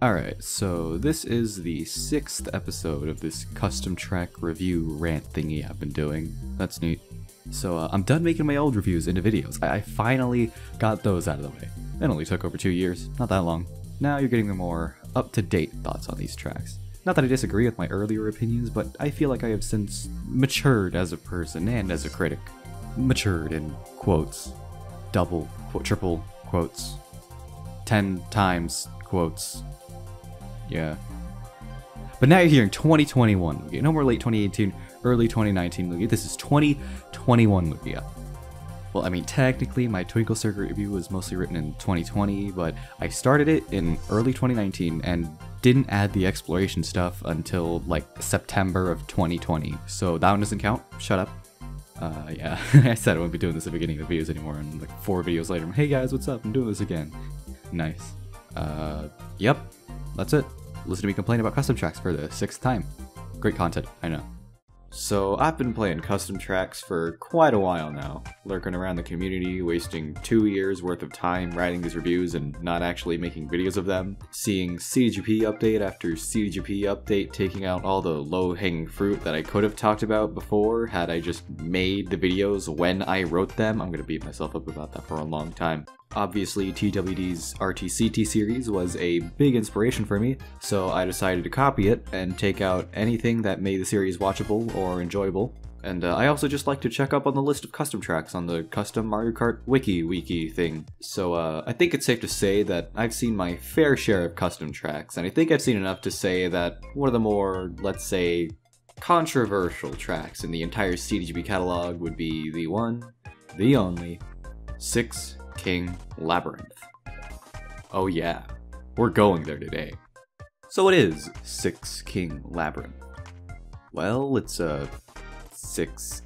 Alright, so this is the 6th episode of this custom track review rant thingy I've been doing. That's neat. So I'm done making my old reviews into videos. I finally got those out of the way. It only took over 2 years, not that long. Now you're getting the more up-to-date thoughts on these tracks. Not that I disagree with my earlier opinions, but I feel like I have since matured as a person and as a critic. Matured in quotes. Double, triple quotes. 10 times quotes. Yeah. But now you're hearing 2021 Lugia. No more late 2018, early 2019 Lugia. This is 2021 Lugia. Well, I mean, technically my Twinkle Circuit review was mostly written in 2020, but I started it in early 2019 and didn't add the exploration stuff until like September of 2020. So that one doesn't count. Shut up. Yeah, I said I wouldn't be doing this at the beginning of the videos anymore, and like 4 videos later, hey guys, what's up? I'm doing this again. Nice. Yep. That's it. Listen to me complain about custom tracks for the 6th time. Great content, I know. So I've been playing custom tracks for quite a while now, lurking around the community, wasting 2 years worth of time writing these reviews and not actually making videos of them, seeing CDGP update after CDGP update taking out all the low-hanging fruit that I could have talked about before had I just made the videos when I wrote them. I'm gonna beat myself up about that for a long time. Obviously, TWD's RTCT series was a big inspiration for me, so I decided to copy it and take out anything that made the series watchable or enjoyable. And I also just like to check up on the list of custom tracks on the custom Mario Kart wiki thing. So I think it's safe to say that I've seen my fair share of custom tracks, and I think I've seen enough to say that one of the more, let's say, controversial tracks in the entire CDGP catalog would be the one, the only, King Labyrinth. Oh yeah, we're going there today. So what is King Labyrinth? Well, it's a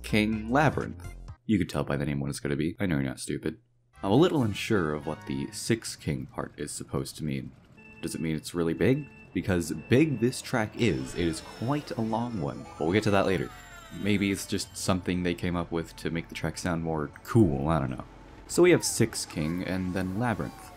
King Labyrinth. You could tell by the name what it's going to be. I know you're not stupid. I'm a little unsure of what the King part is supposed to mean. Does it mean it's really big? Because big this track is, it is quite a long one, but we'll get to that later. Maybe it's just something they came up with to make the track sound more cool, I don't know. So we have King and then Labyrinth.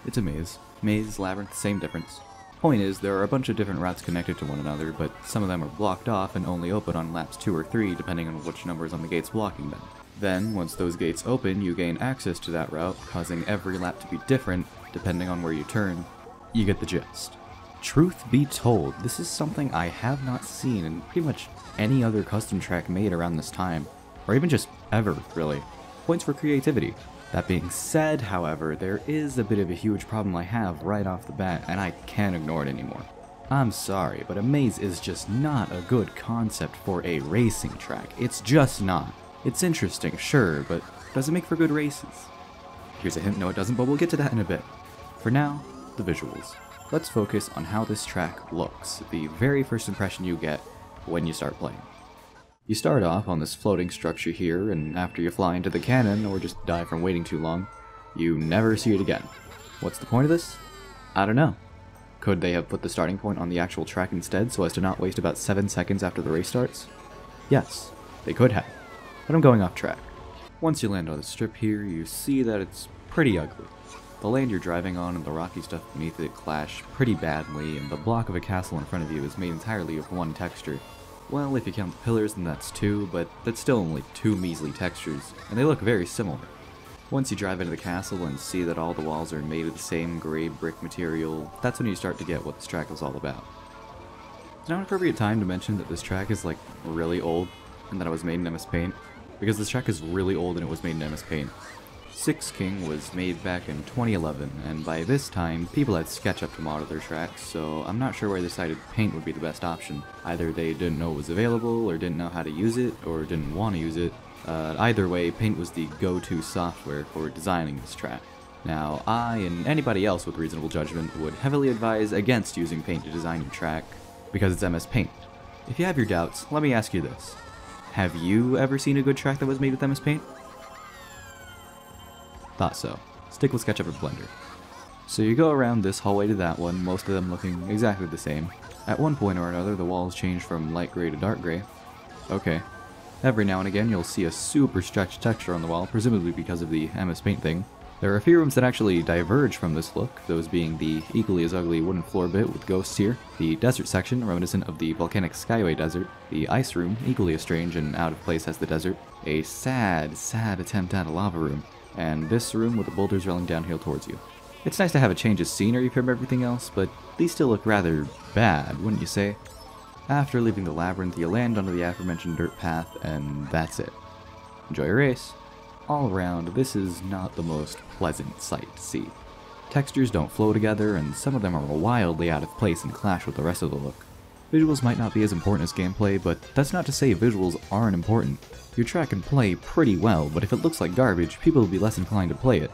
It's a maze. Maze, labyrinth, same difference. Point is, there are a bunch of different routes connected to one another, but some of them are blocked off and only open on laps 2 or 3 depending on which numbers on the gates blocking them. Then, once those gates open, you gain access to that route, causing every lap to be different depending on where you turn. You get the gist. Truth be told, this is something I have not seen in pretty much any other custom track made around this time, or even just ever, really. Points for creativity. That being said, however, there is a bit of a huge problem I have right off the bat, and I can't ignore it anymore. I'm sorry, but a maze is just not a good concept for a racing track. It's just not. It's interesting, sure, but does it make for good races? Here's a hint, no it doesn't, but we'll get to that in a bit. For now, the visuals. Let's focus on how this track looks, the very first impression you get when you start playing. You start off on this floating structure here, and after you fly into the cannon, or just die from waiting too long, you never see it again. What's the point of this? I don't know. Could they have put the starting point on the actual track instead so as to not waste about 7 seconds after the race starts? Yes, they could have. But I'm going off track. Once you land on the strip here, you see that it's pretty ugly. The land you're driving on and the rocky stuff beneath it clash pretty badly, and the block of a castle in front of you is made entirely of one texture. Well, if you count the pillars, then that's 2, but that's still only 2 measly textures, and they look very similar. Once you drive into the castle and see that all the walls are made of the same gray brick material, that's when you start to get what this track is all about. It's now an appropriate time to mention that this track is like really old, and that it was made in MS Paint, because this track is really old and it was made in MS Paint. King was made back in 2011, and by this time, people had SketchUp to model their tracks, so I'm not sure why they decided Paint would be the best option. Either they didn't know it was available, or didn't know how to use it, or didn't want to use it. Either way, Paint was the go-to software for designing this track. Now, I, and anybody else with reasonable judgment, would heavily advise against using Paint to design your track, because it's MS Paint. If you have your doubts, let me ask you this. Have you ever seen a good track that was made with MS Paint? Thought so. Stick with SketchUp or Blender. So you go around this hallway to that one, most of them looking exactly the same. At one point or another, the walls change from light gray to dark gray. Okay. Every now and again, you'll see a super stretched texture on the wall, presumably because of the MS Paint thing. There are a few rooms that actually diverge from this look, those being the equally as ugly wooden floor bit with ghosts here, the desert section reminiscent of the volcanic Skyway desert, the ice room equally as strange and out of place as the desert, a sad attempt at a lava room, and this room with the boulders rolling downhill towards you. It's nice to have a change of scenery from everything else, but these still look rather bad, wouldn't you say? After leaving the labyrinth, you land onto the aforementioned dirt path, and that's it. Enjoy your race. All around, this is not the most pleasant sight to see. Textures don't flow together, and some of them are wildly out of place and clash with the rest of the look. Visuals might not be as important as gameplay, but that's not to say visuals aren't important. Your track can play pretty well, but if it looks like garbage, people will be less inclined to play it.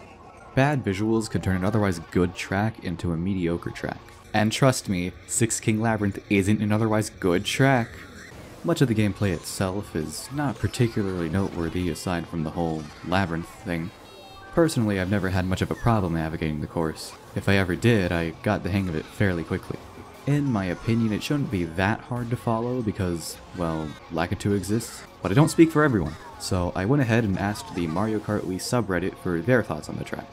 Bad visuals could turn an otherwise good track into a mediocre track. And trust me, 6 King Labyrinth isn't an otherwise good track. Much of the gameplay itself is not particularly noteworthy aside from the whole labyrinth thing. Personally, I've never had much of a problem navigating the course. If I ever did, I got the hang of it fairly quickly. In my opinion, it shouldn't be that hard to follow because, well, Lakitu exists, but I don't speak for everyone, so I went ahead and asked the Mario Kart Wii subreddit for their thoughts on the track.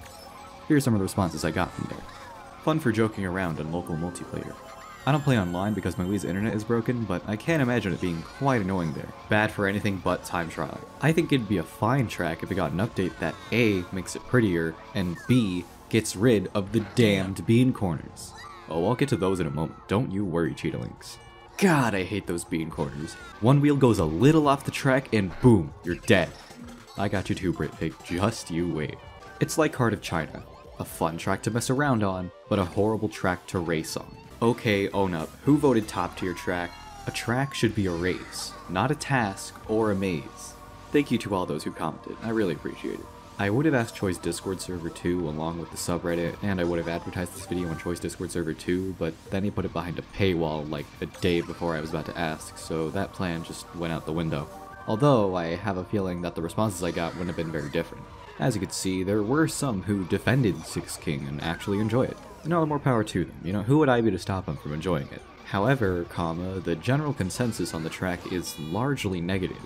Here are some of the responses I got from there. Fun for joking around in local multiplayer. I don't play online because my Wii's internet is broken, but I can't imagine it being quite annoying there. Bad for anything but time trial. I think it'd be a fine track if it got an update that A, makes it prettier, and B, gets rid of the damned bean corners. Oh, I'll get to those in a moment, don't you worry, Cheetahlinks. God, I hate those bean corners. One wheel goes a little off the track and boom, you're dead. I got you too, Britpig, just you wait. It's like Heart of China. A fun track to mess around on, but a horrible track to race on. Okay, own up. Who voted top tier track? A track should be a race, not a task or a maze. Thank you to all those who commented, I really appreciate it. I would have asked Choi's Discord server too, along with the subreddit, and I would have advertised this video on Choi's Discord server too, but then he put it behind a paywall like a day before I was about to ask, so that plan just went out the window. Although, I have a feeling that the responses I got wouldn't have been very different. As you could see, there were some who defended 6 King and actually enjoy it. And all the more power to them, you know, who would I be to stop them from enjoying it? However, the general consensus on the track is largely negative.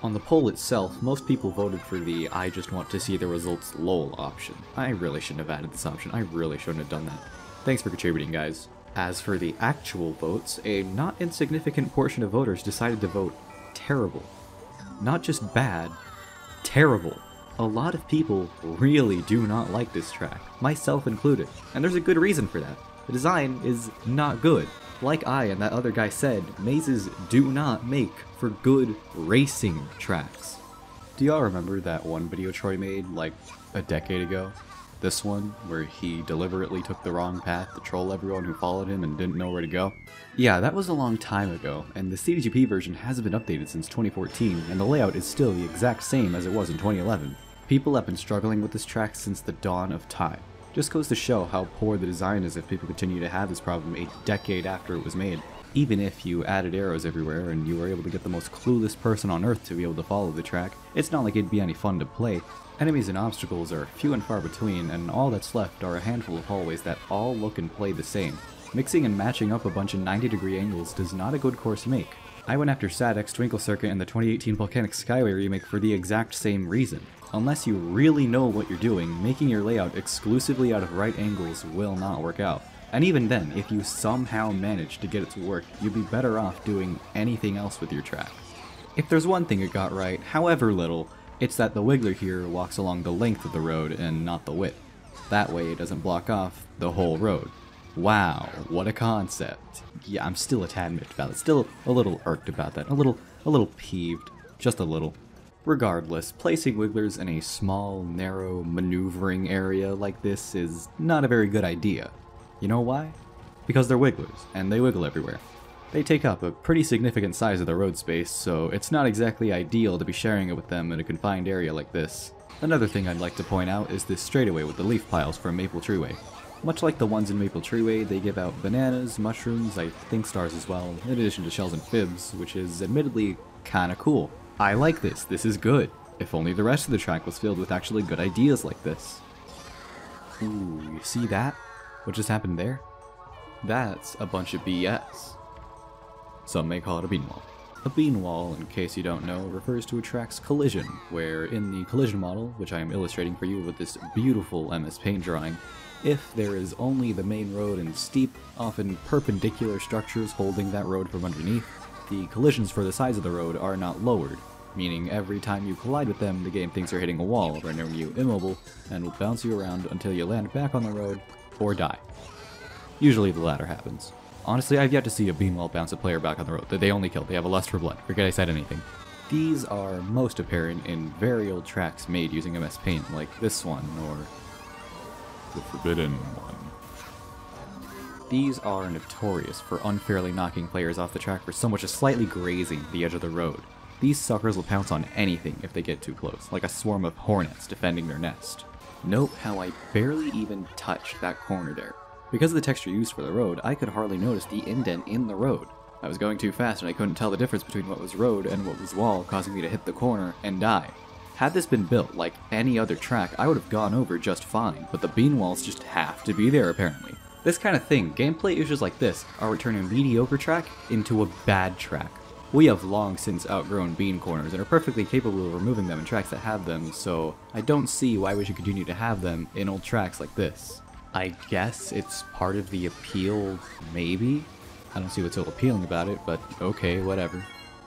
On the poll itself, most people voted for the I just want to see the results lol option. I really shouldn't have added this option, I really shouldn't have done that. Thanks for contributing, guys. As for the actual votes, a not insignificant portion of voters decided to vote terrible. Not just bad, terrible. A lot of people really do not like this track, myself included, and there's a good reason for that. The design is not good. Like I and that other guy said, mazes do not make for good racing tracks. Do y'all remember that one video Troy made like a decade ago? This one, where he deliberately took the wrong path to troll everyone who followed him and didn't know where to go? Yeah, that was a long time ago, and the CDGP version hasn't been updated since 2014, and the layout is still the exact same as it was in 2011. People have been struggling with this track since the dawn of time. Just goes to show how poor the design is if people continue to have this problem a decade after it was made. Even if you added arrows everywhere and you were able to get the most clueless person on earth to be able to follow the track, it's not like it'd be any fun to play. Enemies and obstacles are few and far between, and all that's left are a handful of hallways that all look and play the same. Mixing and matching up a bunch of 90-degree angles does not a good course make. I went after Sadek's Twinkle Circuit in the 2018 Volcanic Skyway remake for the exact same reason. Unless you really know what you're doing, making your layout exclusively out of right angles will not work out. And even then, if you somehow manage to get it to work, you'd be better off doing anything else with your track. If there's one thing it got right, however little, it's that the wiggler here walks along the length of the road and not the width. That way it doesn't block off the whole road. Wow, what a concept. Yeah, I'm still a tad miffed about it, still a little irked about that, a little peeved, just a little. Regardless, placing wigglers in a small, narrow, maneuvering area like this is not a very good idea. You know why? Because they're wigglers, and they wiggle everywhere. They take up a pretty significant size of the road space, so it's not exactly ideal to be sharing it with them in a confined area like this. Another thing I'd like to point out is this straightaway with the leaf piles from Maple Treeway. Much like the ones in Maple Treeway, they give out bananas, mushrooms, I think stars as well, in addition to shells and fibs, which is admittedly kinda cool. I like this is good. If only the rest of the track was filled with actually good ideas like this. Ooh, you see that? What just happened there? That's a bunch of BS. Some may call it a bean wall. A bean wall, in case you don't know, refers to a track's collision, where in the collision model, which I am illustrating for you with this beautiful MS Paint drawing, if there is only the main road and steep, often perpendicular structures holding that road from underneath, the collisions for the sides of the road are not lowered, meaning every time you collide with them, the game thinks you're hitting a wall, rendering you immobile, and will bounce you around until you land back on the road, or die. Usually the latter happens. Honestly, I've yet to see a bean wall bounce a player back on the road that they only killed. They have a lust for blood. Forget I said anything. These are most apparent in very old tracks made using MS Paint, like this one, or the Forbidden one. These are notorious for unfairly knocking players off the track for so much as slightly grazing the edge of the road. These suckers will pounce on anything if they get too close, like a swarm of hornets defending their nest. Note how I barely even touched that corner there. Because of the texture used for the road, I could hardly notice the indent in the road. I was going too fast and I couldn't tell the difference between what was road and what was wall, causing me to hit the corner and die. Had this been built like any other track, I would have gone over just fine, but the bean walls just have to be there apparently. This kind of thing, gameplay issues like this, are what turn a mediocre track into a bad track. We have long since outgrown bean corners and are perfectly capable of removing them in tracks that have them, so I don't see why we should continue to have them in old tracks like this. I guess it's part of the appeal, maybe? I don't see what's so appealing about it, but okay, whatever.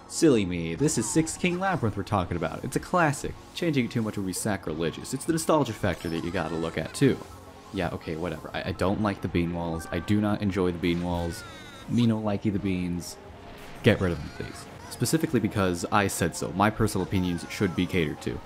Silly me, this is King Labyrinth we're talking about. It's a classic. Changing it too much would be sacrilegious. It's the nostalgia factor that you gotta look at too. Yeah, okay, whatever. I don't like the bean walls. I do not enjoy the bean walls. Me no likey the beans. Get rid of them, please. Specifically because I said so. My personal opinions should be catered to.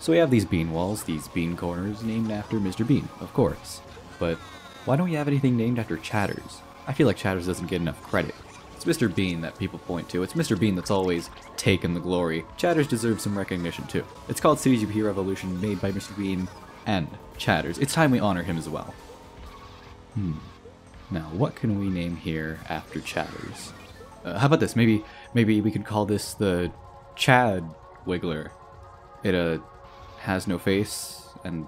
So we have these bean walls, these bean corners, named after Mr. Bean, of course. But why don't we have anything named after Chatters? I feel like Chatters doesn't get enough credit. It's Mr. Bean that people point to. It's Mr. Bean that's always taken the glory. Chatters deserves some recognition too. It's called CGP Revolution, made by Mr. Bean and Chatters. It's time we honor him as well. Now, what can we name here after Chatters? How about this? Maybe we could call this the Chad Wiggler. It has no face, and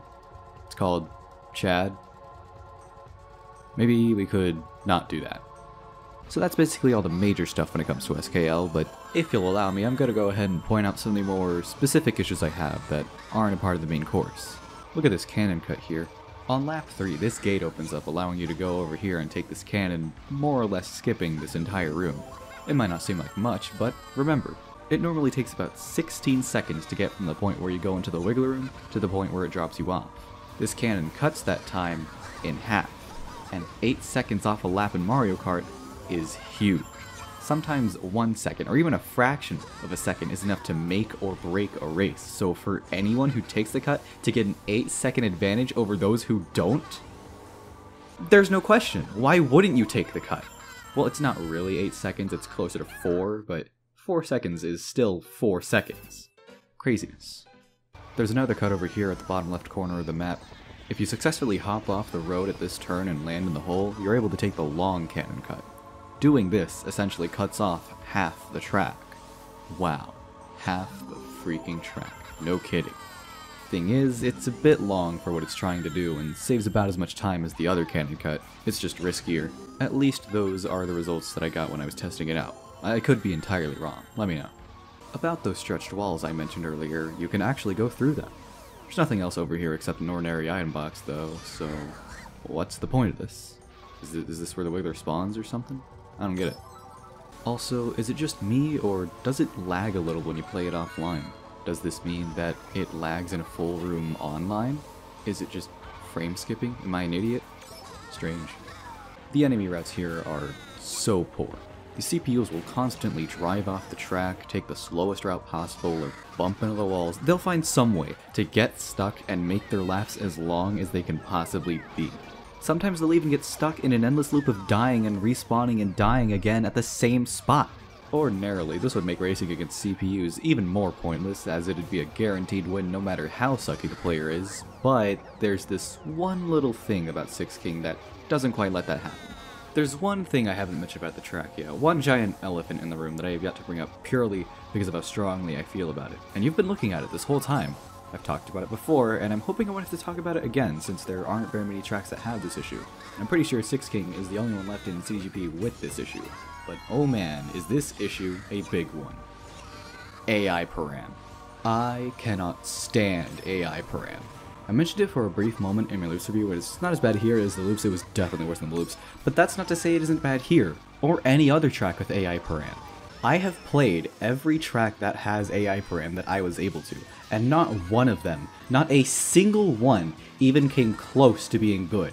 it's called Chad. Maybe we could not do that. So that's basically all the major stuff when it comes to SKL, but if you'll allow me, I'm going to go ahead and point out some of the more specific issues I have that aren't a part of the main course. Look at this cannon cut here. On lap 3, this gate opens up, allowing you to go over here and take this cannon, more or less skipping this entire room. It might not seem like much, but remember, it normally takes about 16 seconds to get from the point where you go into the Wiggler room to the point where it drops you off. This cannon cuts that time in half. And 8 seconds off a lap in Mario Kart is huge. Sometimes 1 second, or even a fraction of a second, is enough to make or break a race. So for anyone who takes the cut to get an 8-second advantage over those who don't, there's no question. Why wouldn't you take the cut? Well, it's not really 8 seconds, it's closer to 4, but 4 seconds is still 4 seconds. Craziness. There's another cut over here at the bottom left corner of the map. If you successfully hop off the road at this turn and land in the hole, you're able to take the long cannon cut. Doing this essentially cuts off half the track. Wow, half the freaking track. No kidding. Thing is, it's a bit long for what it's trying to do and saves about as much time as the other cannon cut. It's just riskier. At least those are the results that I got when I was testing it out. I could be entirely wrong, let me know. About those stretched walls I mentioned earlier, you can actually go through them. There's nothing else over here except an ordinary item box though, so what's the point of this? Is this where the Wiggler spawns or something? I don't get it. Also, is it just me, or does it lag a little when you play it offline? Does this mean that it lags in a full room online? Is it just frame skipping? Am I an idiot? Strange. The enemy routes here are so poor. The CPUs will constantly drive off the track, take the slowest route possible, or bump into the walls. They'll find some way to get stuck and make their laps as long as they can possibly be. Sometimes they'll even get stuck in an endless loop of dying and respawning and dying again at the same spot. Ordinarily, this would make racing against CPUs even more pointless, as it'd be a guaranteed win no matter how sucky the player is, but there's this one little thing about Six King that doesn't quite let that happen. There's one thing I haven't mentioned about the track yet, one giant elephant in the room that I have yet to bring up purely because of how strongly I feel about it. And you've been looking at it this whole time. I've talked about it before, and I'm hoping I wanted to talk about it again since there aren't very many tracks that have this issue. I'm pretty sure Six King is the only one left in CGP with this issue, but oh man, is this issue a big one. AI param. I cannot stand AI param. I mentioned it for a brief moment in my loops review, and it's not as bad here as the loops. It was definitely worse than the loops, but that's not to say it isn't bad here, or any other track with AI param. I have played every track that has AI param that I was able to, and not one of them, not a single one, even came close to being good.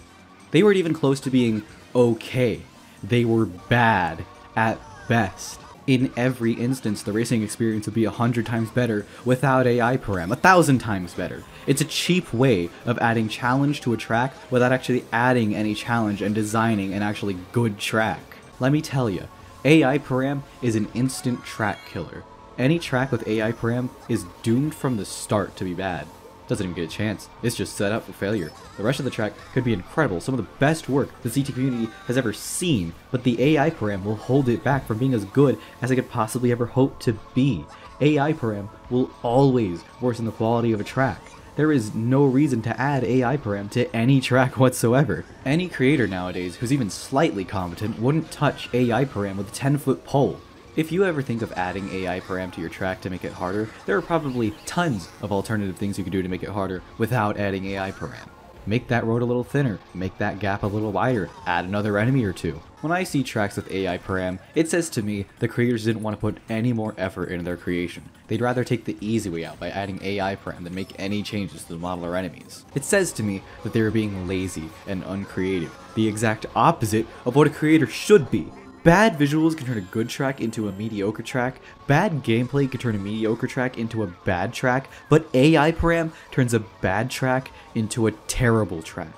They weren't even close to being okay. They were bad at best. In every instance, the racing experience would be 100 times better without AI param, 1,000 times better. It's a cheap way of adding challenge to a track without actually adding any challenge and designing an actually good track. Let me tell you, AI param is an instant track killer. Any track with AI param is doomed from the start to be bad. Doesn't even get a chance, it's just set up for failure. The rest of the track could be incredible, some of the best work the CT community has ever seen, but the AI param will hold it back from being as good as it could possibly ever hope to be. AI param will always worsen the quality of a track. There is no reason to add AI param to any track whatsoever. Any creator nowadays who's even slightly competent wouldn't touch AI param with a 10-foot pole. If you ever think of adding AI param to your track to make it harder, there are probably tons of alternative things you can do to make it harder without adding AI param. Make that road a little thinner, make that gap a little wider, add another enemy or two. When I see tracks with AI param, it says to me the creators didn't want to put any more effort into their creation. They'd rather take the easy way out by adding AI param than make any changes to the model or enemies. It says to me that they were being lazy and uncreative, the exact opposite of what a creator should be. Bad visuals can turn a good track into a mediocre track, bad gameplay can turn a mediocre track into a bad track, but AI param turns a bad track into a terrible track.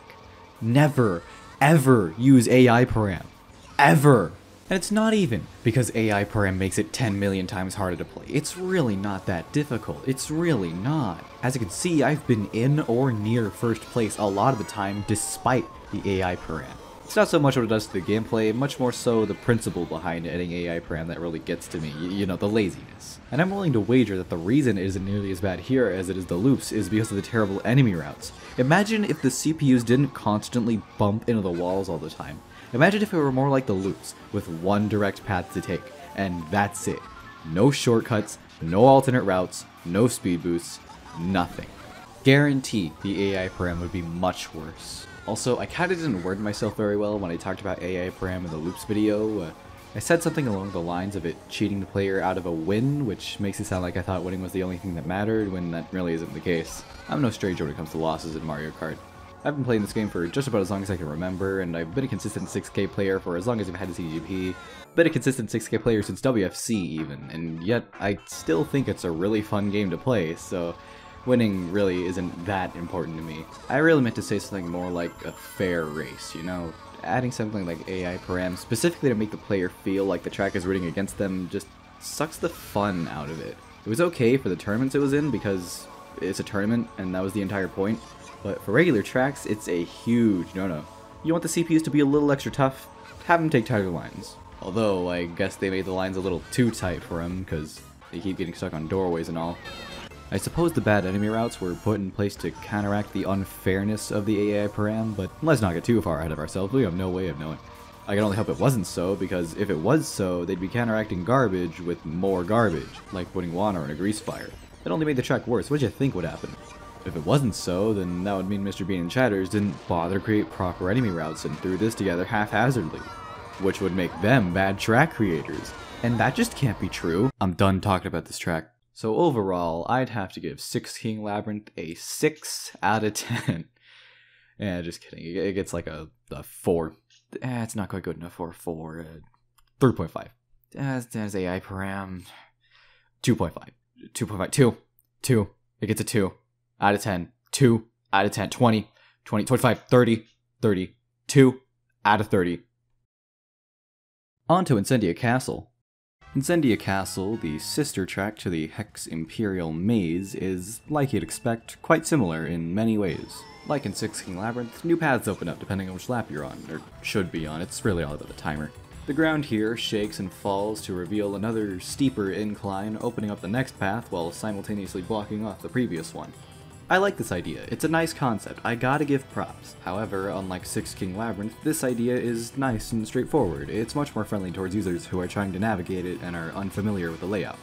Never, ever use AI param. Ever! And it's not even because AI param makes it 10 million times harder to play. It's really not that difficult. It's really not. As you can see, I've been in or near first place a lot of the time despite the AI param. It's not so much what it does to the gameplay, much more so the principle behind adding AI param that really gets to me, you know, the laziness. And I'm willing to wager that the reason it isn't nearly as bad here as it is the loops is because of the terrible enemy routes. Imagine if the CPUs didn't constantly bump into the walls all the time. Imagine if it were more like the loops, with one direct path to take, and that's it. No shortcuts, no alternate routes, no speed boosts, nothing. Guarantee the AI param would be much worse. Also, I kinda didn't word myself very well when I talked about AI param in the loops video. I said something along the lines of it cheating the player out of a win, which makes it sound like I thought winning was the only thing that mattered, when that really isn't the case. I'm no stranger when it comes to losses in Mario Kart. I've been playing this game for just about as long as I can remember, and I've been a consistent 6K player for as long as I've had a CGP. Been a consistent 6K player since WFC even, and yet I still think it's a really fun game to play, so winning really isn't that important to me. I really meant to say something more like a fair race, you know? Adding something like AI param specifically to make the player feel like the track is rooting against them just sucks the fun out of it. It was okay for the tournaments it was in because it's a tournament and that was the entire point, but for regular tracks it's a huge no-no. You want the CPUs to be a little extra tough? Have them take tighter lines. Although I guess they made the lines a little too tight for them because they keep getting stuck on doorways and all. I suppose the bad enemy routes were put in place to counteract the unfairness of the AI param, but let's not get too far ahead of ourselves, we have no way of knowing. I can only hope it wasn't so, because if it was so, they'd be counteracting garbage with more garbage, like putting water in a grease fire. It only made the track worse. What do you think would happen? If it wasn't so, then that would mean Mr. Bean and Chatters didn't bother to create proper enemy routes and threw this together haphazardly, which would make them bad track creators. And that just can't be true. I'm done talking about this track. So overall, I'd have to give King Labyrinth a 6 out of 10. Yeah, just kidding. It gets like a 4. It's not quite good enough for a 4. 3.5. There's AI param. 2.5. 2.5. 2. 2. It gets a 2 out of 10. 2 out of 10. 20. 20. 25. 30. 30. 2 out of 30. On to Incendia Castle. Incendia Castle, the sister track to the Hex Imperial Maze, is, like you'd expect, quite similar in many ways. Like in King Labyrinth, new paths open up depending on which lap you're on, or should be on. It's really all about the timer. The ground here shakes and falls to reveal another steeper incline, opening up the next path while simultaneously blocking off the previous one. I like this idea, it's a nice concept, I gotta give props. However, unlike 6 King Labyrinth, this idea is nice and straightforward. It's much more friendly towards users who are trying to navigate it and are unfamiliar with the layout.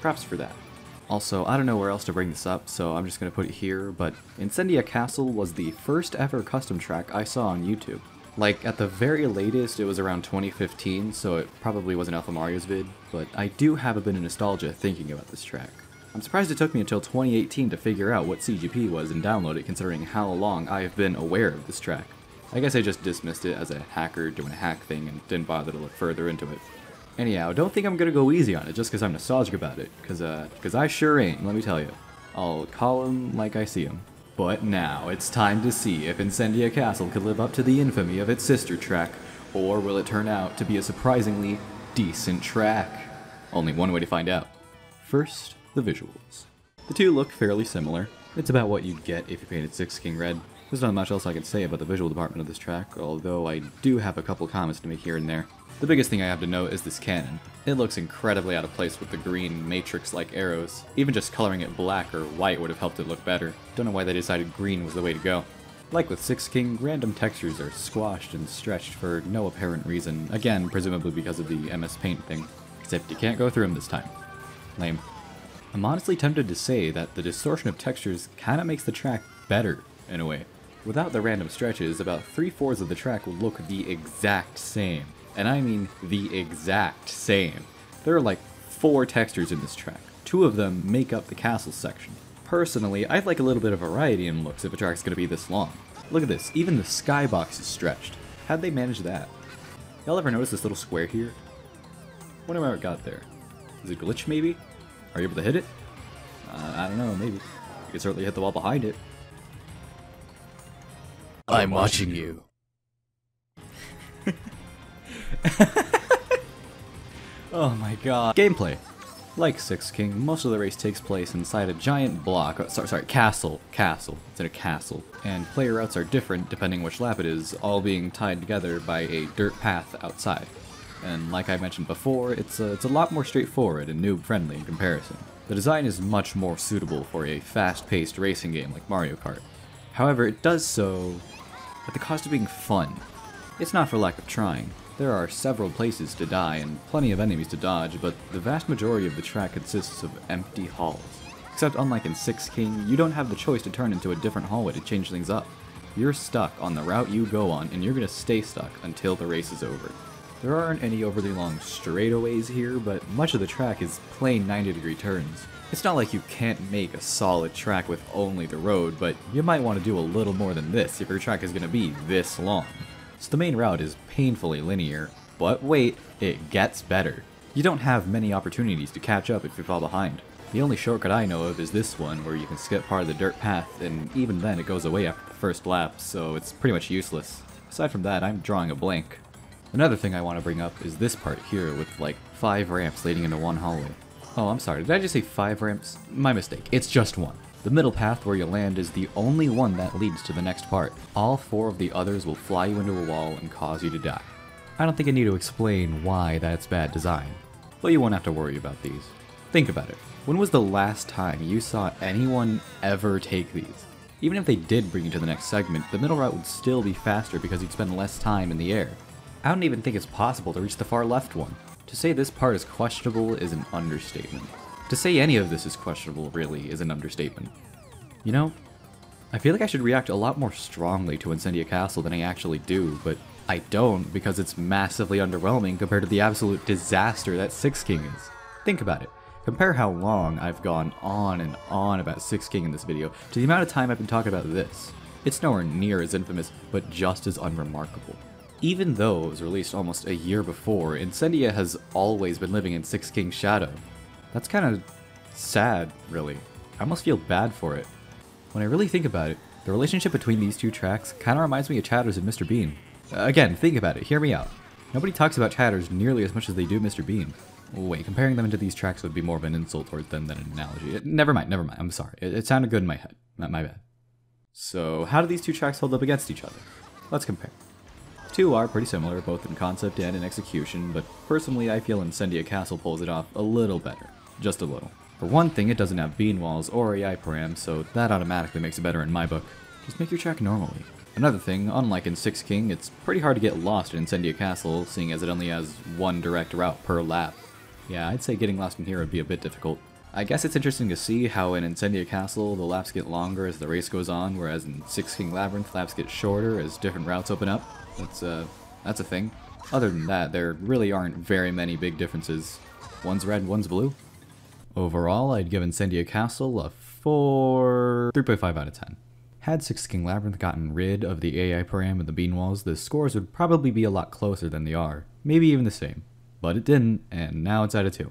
Props for that. Also, I don't know where else to bring this up, so I'm just gonna put it here, but Incendia Castle was the first ever custom track I saw on YouTube. Like, at the very latest, it was around 2015, so it probably wasn't Alpha Mario's vid, but I do have a bit of nostalgia thinking about this track. I'm surprised it took me until 2018 to figure out what CGP was and download it, considering how long I have been aware of this track. I guess I just dismissed it as a hacker doing a hack thing and didn't bother to look further into it. Anyhow, don't think I'm gonna go easy on it just because I'm nostalgic about it, because I sure ain't, let me tell you. I'll call him like I see him. But now, it's time to see if Incendia Castle could live up to the infamy of its sister track, or will it turn out to be a surprisingly decent track? Only one way to find out. First, the visuals. The two look fairly similar. It's about what you'd get if you painted 6 King red. There's not much else I can say about the visual department of this track, although I do have a couple comments to make here and there. The biggest thing I have to note is this cannon. It looks incredibly out of place with the green matrix-like arrows. Even just coloring it black or white would have helped it look better. Don't know why they decided green was the way to go. Like with 6 King, random textures are squashed and stretched for no apparent reason, again, presumably because of the MS Paint thing. Except you can't go through them this time. Lame. I'm honestly tempted to say that the distortion of textures kinda makes the track better, in a way. Without the random stretches, about 3/4 of the track would look the exact same. And I mean the exact same. There are like 4 textures in this track. 2 of them make up the castle section. Personally, I'd like a little bit of variety in looks if a track's gonna be this long. Look at this, even the skybox is stretched. How'd they manage that? Y'all ever notice this little square here? Wonder how it got there. Is it a glitch maybe? Are you able to hit it? I don't know, maybe. You could certainly hit the wall behind it. I'm watching you. Oh my god. Gameplay. Like 6 King, most of the race takes place inside a giant block, castle. It's in a castle. And player routes are different depending which lap it is, all being tied together by a dirt path outside. And like I mentioned before, it's a lot more straightforward and noob-friendly in comparison. The design is much more suitable for a fast-paced racing game like Mario Kart. However, it does so at the cost of being fun. It's not for lack of trying. There are several places to die and plenty of enemies to dodge, but the vast majority of the track consists of empty halls. Except unlike in 6 King, you don't have the choice to turn into a different hallway to change things up. You're stuck on the route you go on, and you're gonna stay stuck until the race is over. There aren't any overly long straightaways here, but much of the track is plain 90-degree turns. It's not like you can't make a solid track with only the road, but you might want to do a little more than this if your track is gonna be this long. So the main route is painfully linear, but wait, it gets better. You don't have many opportunities to catch up if you fall behind. The only shortcut I know of is this one, where you can skip part of the dirt path, and even then it goes away after the first lap, so it's pretty much useless. Aside from that, I'm drawing a blank. Another thing I want to bring up is this part here with like 5 ramps leading into one hallway. Oh, I'm sorry, did I just say 5 ramps? My mistake, it's just one. The middle path where you land is the only one that leads to the next part. All 4 of the others will fly you into a wall and cause you to die. I don't think I need to explain why that's bad design, but you won't have to worry about these. Think about it. When was the last time you saw anyone ever take these? Even if they did bring you to the next segment, the middle route would still be faster because you'd spend less time in the air. I don't even think it's possible to reach the far left one. To say this part is questionable is an understatement. To say any of this is questionable, really, is an understatement. You know, I feel like I should react a lot more strongly to Incendia Castle than I actually do, but I don't because it's massively underwhelming compared to the absolute disaster that 6 King is. Think about it. Compare how long I've gone on and on about 6 King in this video to the amount of time I've been talking about this. It's nowhere near as infamous, but just as unremarkable. Even though it was released almost a year before, Incendia has always been living in 6 King's shadow. That's kind of sad, really. I almost feel bad for it. When I really think about it, the relationship between these 2 tracks kind of reminds me of Chatters and Mr. Bean. Again, think about it, hear me out. Nobody talks about Chatters nearly as much as they do Mr. Bean. Wait, comparing them to these tracks would be more of an insult towards them than an analogy. Never mind, I'm sorry. It sounded good in my head. My bad. So, how do these 2 tracks hold up against each other? Let's compare. 2 are pretty similar, both in concept and in execution, but personally I feel Incendia Castle pulls it off a little better. Just a little. For one thing, it doesn't have bean walls or AI param, so that automatically makes it better in my book. Just make your track normally. Another thing, unlike in 6 King, it's pretty hard to get lost in Incendia Castle, seeing as it only has one direct route per lap. Yeah, I'd say getting lost in here would be a bit difficult. I guess it's interesting to see how in Incendia Castle the laps get longer as the race goes on, whereas in 6 King Labyrinth laps get shorter as different routes open up. That's a thing. Other than that, there really aren't very many big differences. One's red, one's blue. Overall, I'd give Incendia Castle a 3.5 out of 10. Had 6 King Labyrinth gotten rid of the AI param and the bean walls, the scores would probably be a lot closer than they are, maybe even the same. But it didn't, and now it's at a 2.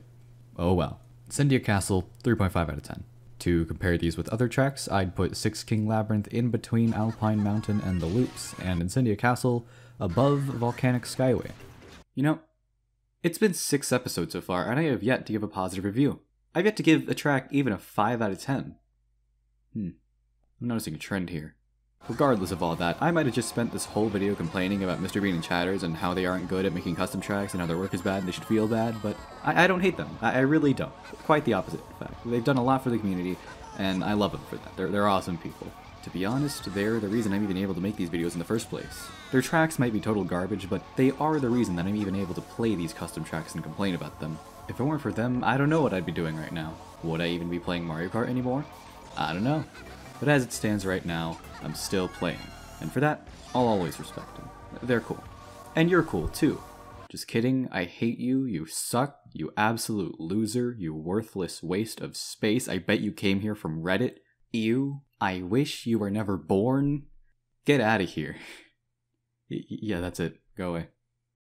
Oh well. Incendia Castle, 3.5 out of 10. To compare these with other tracks, I'd put 6 King Labyrinth in between Alpine Mountain and the Loops, and Incendia Castle above Volcanic Skyway. You know, it's been 6 episodes so far, and I have yet to give a positive review. I've yet to give a track even a 5 out of 10. I'm noticing a trend here. Regardless of all that, I might have just spent this whole video complaining about Mr. Bean and Chatters and how they aren't good at making custom tracks and how their work is bad and they should feel bad, but I don't hate them. I really don't. Quite the opposite, in fact. They've done a lot for the community, and I love them for that. They're awesome people. To be honest, they're the reason I'm even able to make these videos in the first place. Their tracks might be total garbage, but they are the reason that I'm even able to play these custom tracks and complain about them. If it weren't for them, I don't know what I'd be doing right now. Would I even be playing Mario Kart anymore? I don't know. But as it stands right now, I'm still playing. And for that, I'll always respect them. They're cool. And you're cool, too. Just kidding, I hate you, you suck, you absolute loser, you worthless waste of space. I bet you came here from Reddit. Ew, I wish you were never born. Get out of here. Yeah, that's it. Go away.